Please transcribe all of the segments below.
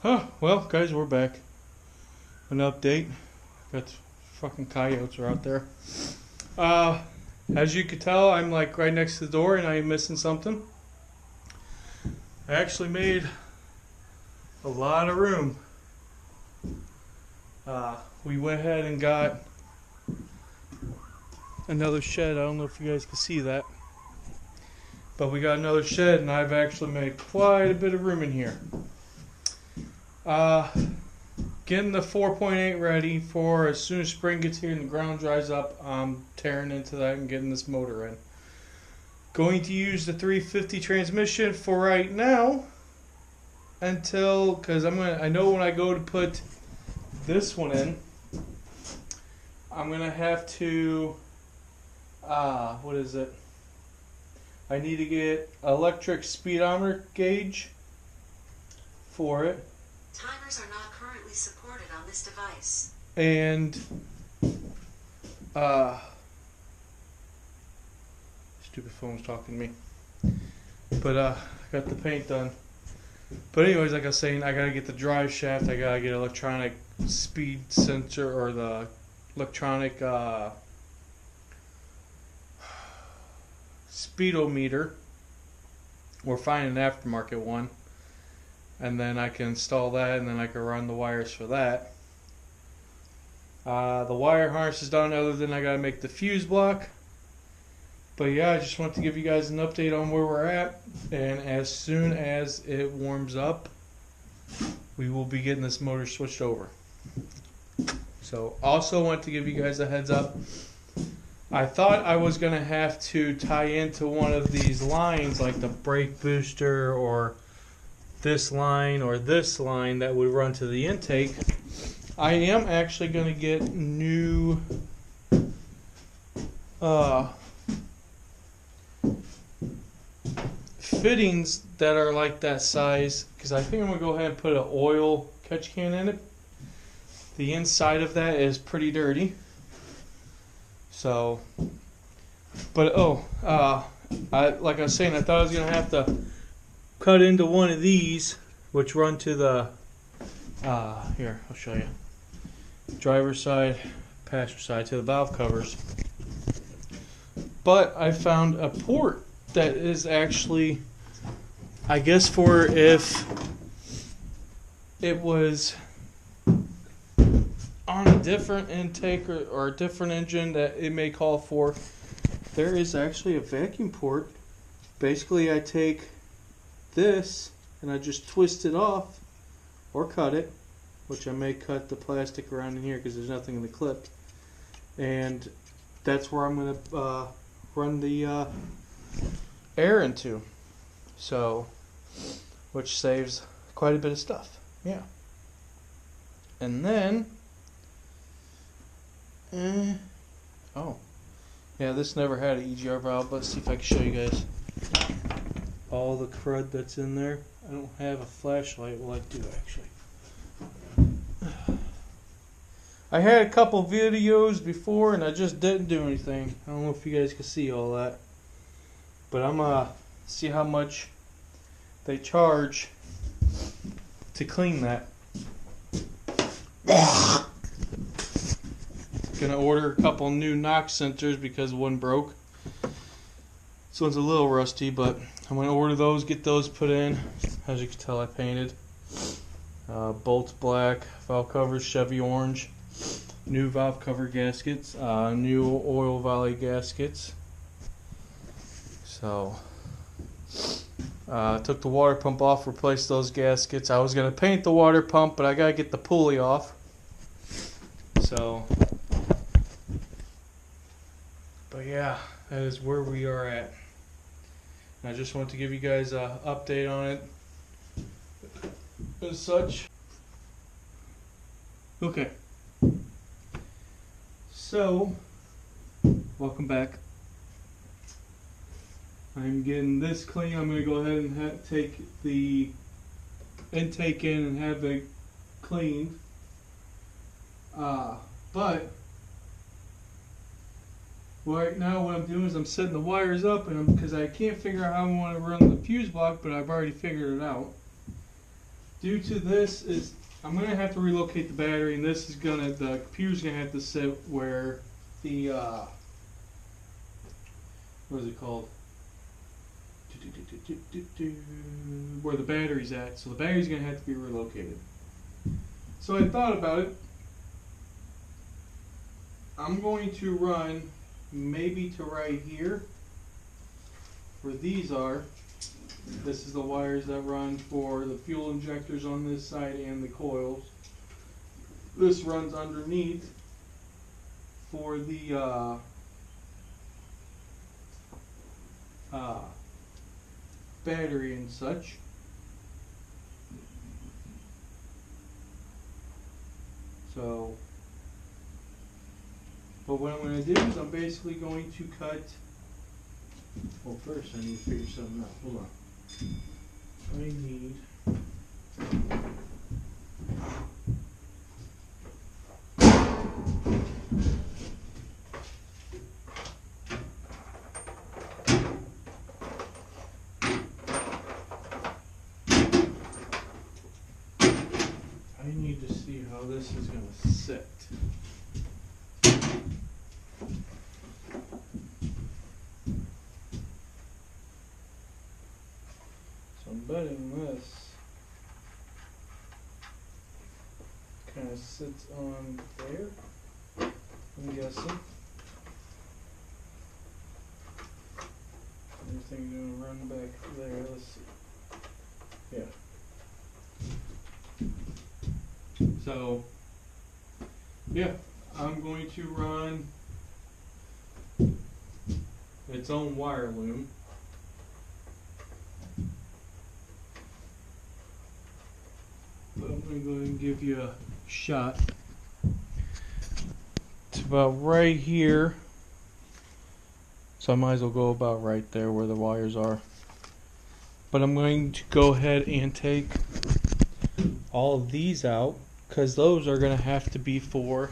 Huh, well, guys, we're back. An update. Got fucking coyotes are out there. As you can tell, I'm like right next to the door and I'm missing something. I actually made a lot of room. We went ahead and got another shed. I don't know if you guys can see that. But we got another shed and I've actually made quite a bit of room in here. Getting the 4.8 ready for as soon as spring gets here and the ground dries up, I'm tearing into that and getting this motor in. Going to use the 350 transmission for right now until, because I know when I go to put this one in, I'm gonna have to what is it? I need to get electric speedometer gauge for it. Timers are not currently supported on this device. And stupid phone's talking to me. But I got the paint done. But anyways, like I was saying, I gotta get the drive shaft, I gotta get electronic speed sensor or the electronic speedometer, or find an aftermarket one. And then I can install that, and then I can run the wires for that. The wire harness is done, other than I gotta make the fuse block. But yeah, I just want to give you guys an update on where we're at, and as soon as it warms up, we will be getting this motor switched over. So also want to give you guys a heads up. I thought I was gonna have to tie into one of these lines, like the brake booster or this line or this line that would run to the intake. I am actually going to get new fittings that are like that size, because I think I'm going to go ahead and put an oil catch can in it. The inside of that is pretty dirty. So, but like I was saying, I thought I was going to have to cut into one of these, which run to the here, I'll show you, driver's side, passenger side, to the valve covers. But I found a port that is actually, I guess, for if it was on a different intake or a different engine that it may call for. There is actually a vacuum port. Basically, I take this and I just twist it off or cut it, which I may cut the plastic around in here because there's nothing in the clip, and that's where I'm going to run the air into, so which saves quite a bit of stuff. Yeah. And then oh yeah, this never had an EGR valve. Let's see if I can show you guys all the crud that's in there. I don't have a flashlight. Well, I do actually. I had a couple videos before and I just didn't do anything. I don't know if you guys can see all that, but I'm gonna see how much they charge to clean that. Gonna order a couple new knock sensors because one broke. This one's a little rusty, but I'm going to order those, get those put in. As you can tell, I painted. Bolts black, valve covers Chevy orange, new valve cover gaskets, new oil valley gaskets. So, took the water pump off, replaced those gaskets. I was going to paint the water pump, but I got to get the pulley off. So, but yeah, that is where we are at. I just want to give you guys an update on it as such. Okay. So, welcome back. I'm getting this clean. I'm going to go ahead and take the intake in and have it cleaned. But right now what I'm doing is I'm setting the wires up, and because I can't figure out how I want to run the fuse block, but I've already figured it out. due to this is I'm gonna have to relocate the battery, and this is the computer's gonna have to sit where the what is it called? Where the battery's at. So the battery's gonna have to be relocated. So I thought about it. I'm going to run maybe to right here, where these are. This is the wires that run for the fuel injectors on this side and the coils. This runs underneath for the battery and such. So, but what I'm going to do is I'm basically going to cut. Well, first I need to figure something out. Hold on. I need. I need to see how this is going to sit. So I'm betting this kind of sits on there, I'm guessing. Everything's going to run back there. Let's see. Yeah. So, yeah, I'm going to run its own wire loom. But I'm going to go ahead and give you a shot. It's about right here. So I might as well go about right there where the wires are. But I'm going to go ahead and take all of these out, because those are going to have to be for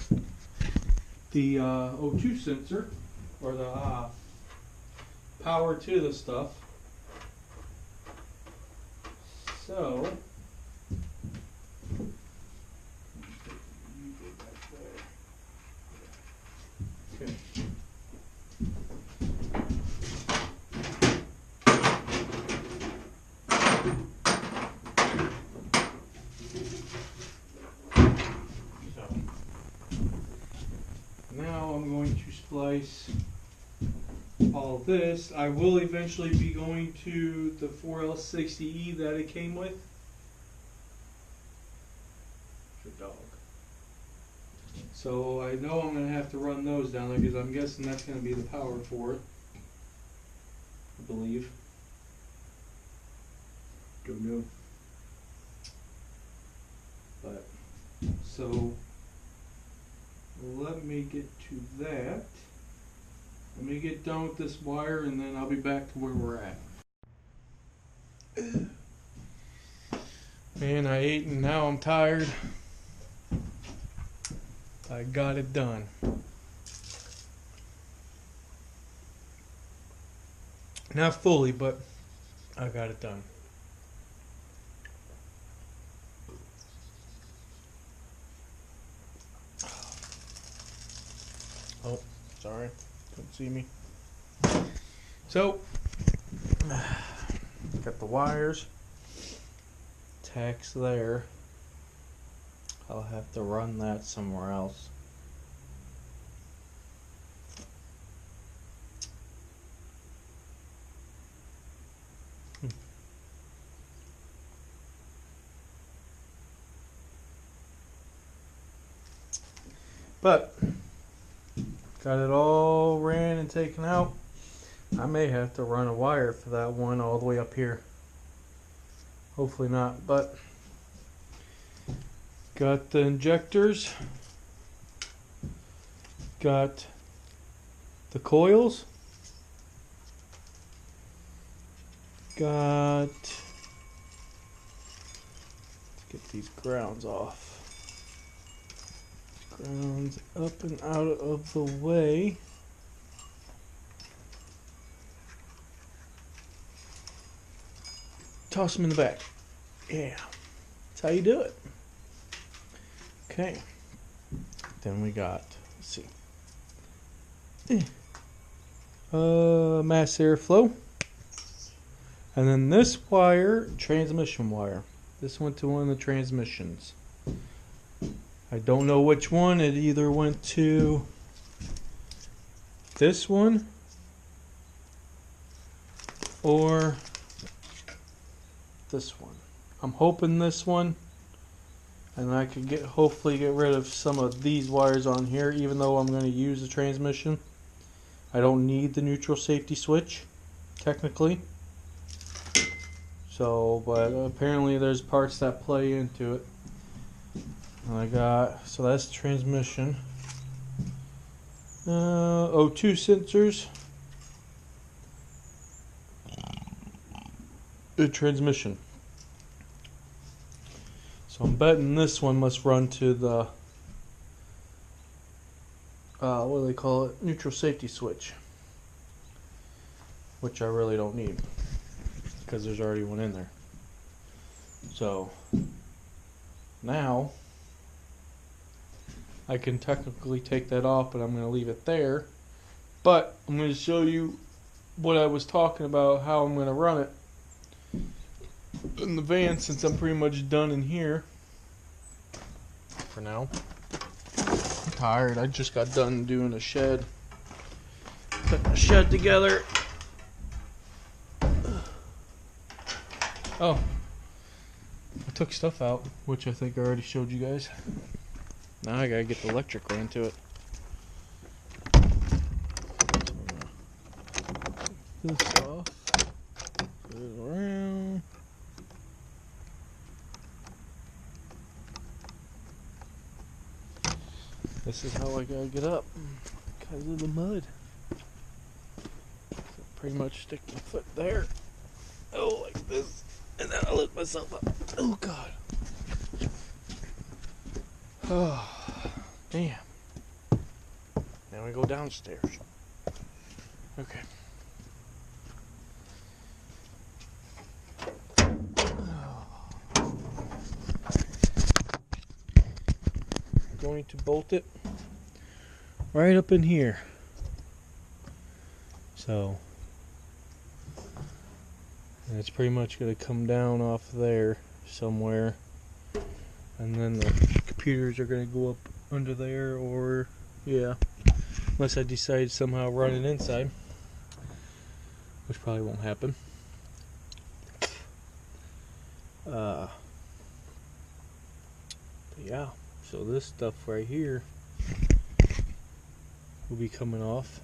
the O2 sensor, or the power to the stuff. So, okay. Now I'm going to splice all of this. I will eventually be going to the 4L60E that it came with. It's your dog. So I know I'm going to have to run those down there, because I'm guessing that's going to be the power for it, I believe. Don't know. But, so let me get to that. Let me get done with this wire, and then I'll be back to where we're at. Man, I ate and now I'm tired. I got it done. Not fully, but I got it done. Oh, sorry. Couldn't see me. So, got the wires. Tacks there. I'll have to run that somewhere else. But got it all ran and taken out. I may have to run a wire for that one all the way up here. Hopefully not, but got the injectors, got the coils, got, let's get these grounds off. Grounds up and out of the way. Toss them in the back. Yeah. That's how you do it. Okay. Then we got, let's see. Mass airflow. And then this wire, transmission wire. This went to one of the transmissions. I don't know which one. It either went to this one or this one. I'm hoping this one, and I could hopefully get rid of some of these wires on here, even though I'm going to use the transmission. I don't need the neutral safety switch, technically. So, but apparently there's parts that play into it. And so that's the transmission. O2 sensors. The transmission. So I'm betting this one must run to the what do they call it? Neutral safety switch. Which I really don't need, because there's already one in there. So now I can technically take that off, but I'm going to leave it there. But I'm going to show you what I was talking about, how I'm going to run it in the van, since I'm pretty much done in here for now. I'm tired. I just got done doing a shed, putting a shed together. Oh, I took stuff out, which I think I already showed you guys. Now I gotta get the electric ran to it. This off. Put it around. This is how I gotta get up, because of the mud. So pretty much stick my foot there. Oh, like this. And then I lift myself up. Oh, God. Oh, damn. Now we go downstairs. Okay. Going to bolt it right up in here. So, and it's pretty much going to come down off there somewhere, and then the computers are going to go up under there, or yeah, unless I decide to somehow run it inside, which probably won't happen. But yeah, so this stuff right here will be coming off,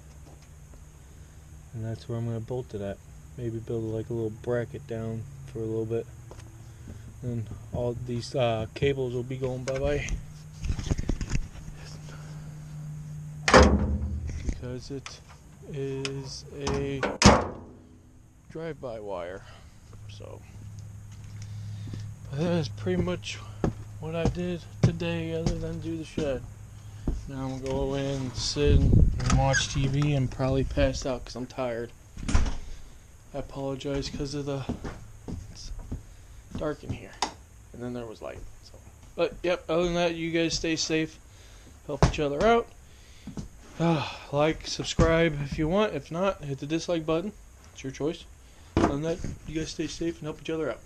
and that's where I'm going to bolt it at. Maybe build like a little bracket down for a little bit, and all these cables will be going bye-bye, because it is a drive-by wire. So but that is pretty much what I did today, other than do the shed. Now I'm gonna go in and sit and watch TV and probably pass out because I'm tired. I apologize because of it's dark in here, and then there was light. So, but yep. Other than that, you guys stay safe, help each other out. Like, subscribe if you want. If not, hit the dislike button. It's your choice. Other than that, you guys stay safe and help each other out.